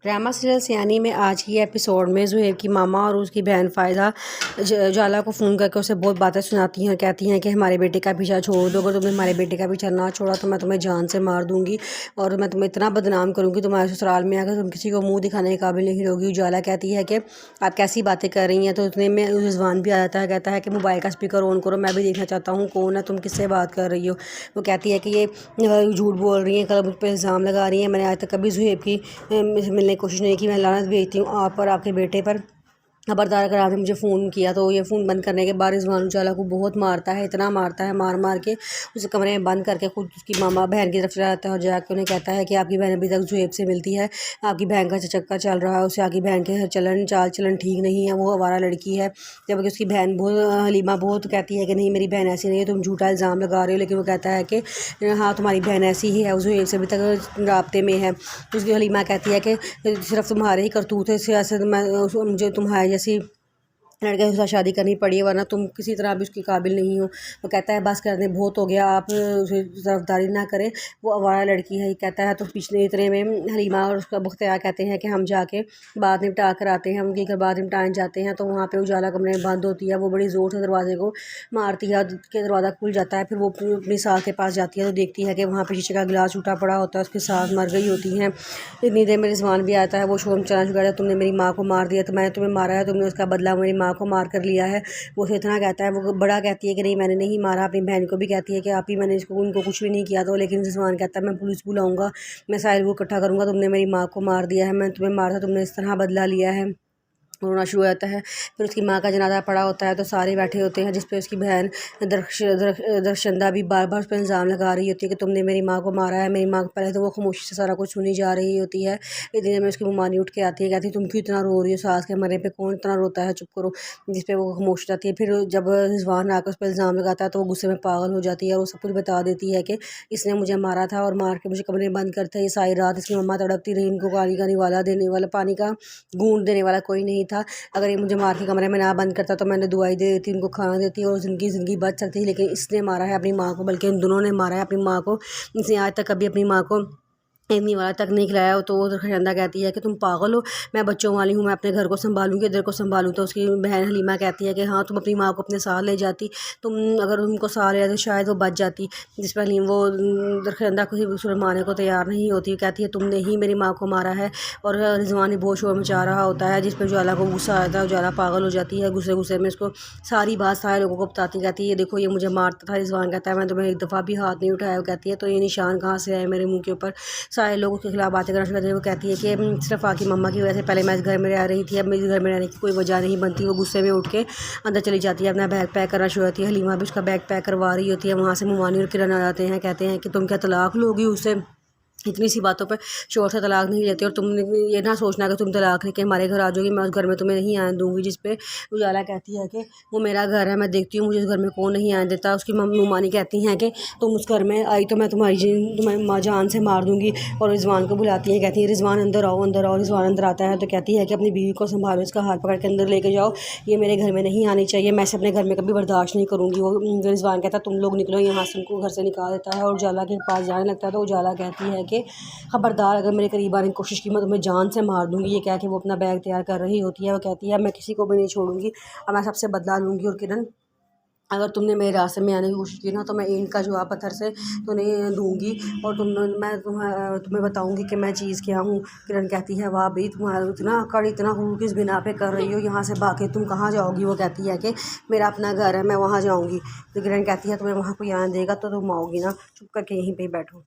Drama serial सियानी में आज की एपिसोड में ज़ुहैब की मामा और उसकी बहन फ़ायदा जाला को फ़ोन करके उसे बहुत बातें सुनाती हैं। कहती हैं कि हमारे बेटे का पीछा छोड़ दो, अगर तुमने हमारे बेटे का पीछा ना छोड़ा तो मैं तुम्हें जान से मार दूंगी और मैं तुम्हें इतना बदनाम करूंगी तुम्हारे ससुराल में आकर तुम किसी को मुंह दिखाने के काबिल नहीं रहोगी। उजाला कहती है कि आप कैसी बातें कर रही हैं, तो उतने में रिजवान भी आ जाता है। कहता है कि मोबाइल का स्पीकर ऑन करो, मैं भी देखना चाहता हूँ कौन है, तुम किससे बात कर रही हो। वो कहती है कि ये झूठ बोल रही हैं, कल मुझ पर इल्ज़ाम लगा रही हैं। मैंने आज तक कभी ज़ुहैब की मिलने की कोशिश नहीं की। मैं लानत भेजती हूँ आप पर, आपके बेटे पर। खबरदार अगर आपने मुझे फ़ोन किया तो। ये फ़ोन बंद करने के बाद रिजवान उजाला को बहुत मारता है, इतना मारता है, मार मार के उसे कमरे में बंद करके खुद उसकी मामा बहन की तरफ चला जाता है और जाकर उन्हें कहता है कि आपकी बहन अभी तक ज़ुहैब से मिलती है, आपकी बहन का चक्कर चल रहा है, उसे आपकी बहन के चाल चलन ठीक नहीं है, वो आवारा लड़की है। जबकि उसकी बहन बहुत हलीमा बहुत कहती है कि नहीं मेरी बहन ऐसी नहीं है, तुम झूठा इल्ज़ाम लगा रहे हो। लेकिन वो कहता है कि हाँ तुम्हारी बहन ऐसी ही है, वो ज़ुहैब से अभी तक राब्ते में है। उसकी हलीमा कहती है कि सिर्फ तुम्हारे ही करतूत है, सियासत में मुझे तुम्हारे जैसी लड़के के साथ शादी करनी पड़ी है, वरना तुम किसी तरह भी उसके काबिल नहीं हो। वो कहता है बस करने बहुत हो गया, आप उसे तरफदारी ना करें, वो आवारा लड़की है। कहता है तो पिछले इतने में हलीमा और उसका बख्तियार कहते हैं कि हम जाके बात निपटा कर आते हैं। उनकी बात निपटाने जाते हैं तो वहाँ पे उजाला कमरे में बंद होती है। वो बड़ी ज़ोर से दरवाजे को मारती है कि दरवाज़ा खुल जाता है। फिर वो अपनी सास के पास जाती है तो देखती है कि वहाँ पे शीशे का गिलास टूटा पड़ा होता है, उसकी सास मर गई होती हैं। इतनी देर में रिजवान भी आता है। वो शोर मचाना शुरू करता है, तुमने मेरी माँ को मार दिया, तो मैंने तुम्हें मारा है, तुमने उसका बदला मेरी माँ को मार कर लिया है। वो उसे इतना कहता है। वो बड़ा कहती है कि नहीं मैंने नहीं मारा। अपनी बहन को भी कहती है कि आप ही मैंने इसको उनको कुछ भी नहीं किया। तो लेकिन रिजवान कहता है मैं पुलिस बुलाऊंगा, मैं साहिल को इकट्ठा करूंगा, तुमने मेरी माँ को मार दिया है, मैं तुम्हें मारा था, तुमने इस तरह बदला लिया है। रोना शुरू हो जाता है। फिर उसकी माँ का जनाजा पड़ा होता है तो सारे बैठे होते हैं, जिस पे उसकी बहन दरशंदा भी बार बार उस पर इल्ज़ाम लगा रही होती है कि तुमने मेरी माँ को मारा है, मेरी माँ को। पहले तो वो खामोशी से सारा कुछ सुनी जा रही होती है। इतने में उसकी ममानी उठ के आती है, कहती है तुम क्यों इतना रो रही हो, सास के मरने पे कौन इतना रोता है, चुप करो। जिस पे वो खामोश हो जाती है। फिर जब रिजवान आकर उस पर इल्ज़ाम लगाता है तो वो गुस्से में पागल हो जाती है और वो सब कुछ बता देती है कि इसने मुझे मारा था और मार के मुझे कमरे में बंद करता है। ये सारी रात इसकी मम्मा तड़पती रही, इनको पानी का निवाला देने वाला, पानी का घूंट देने वाला कोई नहीं था। अगर ये मुझे मार के कमरे में ना बंद करता तो मैंने दुआई दे देती, उनको खाना देती और ज़िंदगी बच सकती। लेकिन इसने मारा है अपनी माँ को, बल्कि इन दोनों ने मारा है अपनी माँ को। इसने आज तक कभी अपनी माँ को इतनी वाला तक नहीं खिलाया हो। तो वो खरंदा कहती है कि तुम पागल हो, मैं बच्चों वाली हूँ, मैं अपने घर को संभालूंगी, इधर को संभालूँ। तो उसकी बहन हलीमा कहती है कि हाँ तुम अपनी माँ को अपने साथ ले जाती, तुम अगर उनको साथ ले जाती शायद वो बच जाती। जिस पर हलीम वो दरखंदा को ही मारने को तैयार नहीं होती। कहती है तुमने ही मेरी माँ को मारा है। और रिजवान बहुत शोर मचा रहा होता है, जिस पर उजाला को गुस्सा आता है। उजाला पागल हो जाती है, गुस्से में उसको सारी बात सारे लोगों को बताती। कहती है ये देखो ये मुझे मारता था। रिजवान कहता है मैं तुम्हें एक दफ़ा भी हाथ नहीं उठाया। वो कहती है तो ये निशान कहाँ से आए मेरे मुँह के ऊपर। सारे लोग उसके खिलाफ बातें करना शुरू करते हैं। वो कहती है कि सिर्फ आकी मम्मा की वजह से पहले मैं इस घर में रह रही थी, अब मेरे घर में रहने की कोई वजह नहीं बनती। वो गुस्से में उठ के अंदर चली जाती है, अपना बैग पैक करना शुरू होती है। हलीमा भी उसका बैग पैक करवा रही होती है। वहाँ से मुमानी और किरण आ जाते हैं, कहते हैं कि तुम क्या तलाक लोगी उससे, इतनी सी बातों पर शोर से तलाक नहीं लेते और तुम ये ना सोचना कि तुम तलाक लेके हमारे घर आ जाओगी, मैं उस घर में तुम्हें नहीं आने दूंगी। जिस पे उजाला कहती है कि वो मेरा घर है, मैं देखती हूँ मुझे उस घर में कौन नहीं आने देता। उसकी मम्मी कहती हैं कि तुम उस घर में आई तो मैं तुम्हारी माँ जान से मार दूंगी। और रिजवान को बुलाती है, कहती है रिजवान अंदर आओ, अंदर आओ। रिजवान अंदर आता है तो कहती है कि अपनी बीवी को संभालो, इसका हाथ पकड़ के अंदर लेके जाओ, ये मेरे घर में नहीं आनी चाहिए, मैं इसे अपने घर में कभी बर्दाश्त नहीं करूँगी। वो रिजवान कहता है तुम लोग निकलो यहाँ से, उनको घर से निकाल देता है और उजाला के पास जाने लगता है। तो उजाला कहती है कि खबरदार अगर मेरे करीब आने की कोशिश की मैं तुम्हें जान से मार दूंगी। ये कह के वो अपना बैग तैयार कर रही होती है। वो कहती है मैं किसी को भी नहीं छोड़ूंगी, अब मैं सबसे बदला लूँगी। और किरण अगर तुमने मेरे रास्ते में आने की कोशिश की ना तो मैं इनका जवाब पत्थर से तो नहीं दूंगी और मैं तुम्हें बताऊंगी कि मैं चीज़ क्या हूँ। किरण कहती है वाह भाई तुम्हारा इतना अकड़, इतना हूँ किस बिना पे कर रही हो, यहाँ से भाग के तुम कहाँ जाओगी। वो कहती है कि मेरा अपना घर है, मैं वहाँ जाऊँगी। तो किरण कहती है तुम्हें वहाँ कोई आने देगा तो तुम आओगी ना, चुप करके यहीं पर बैठो।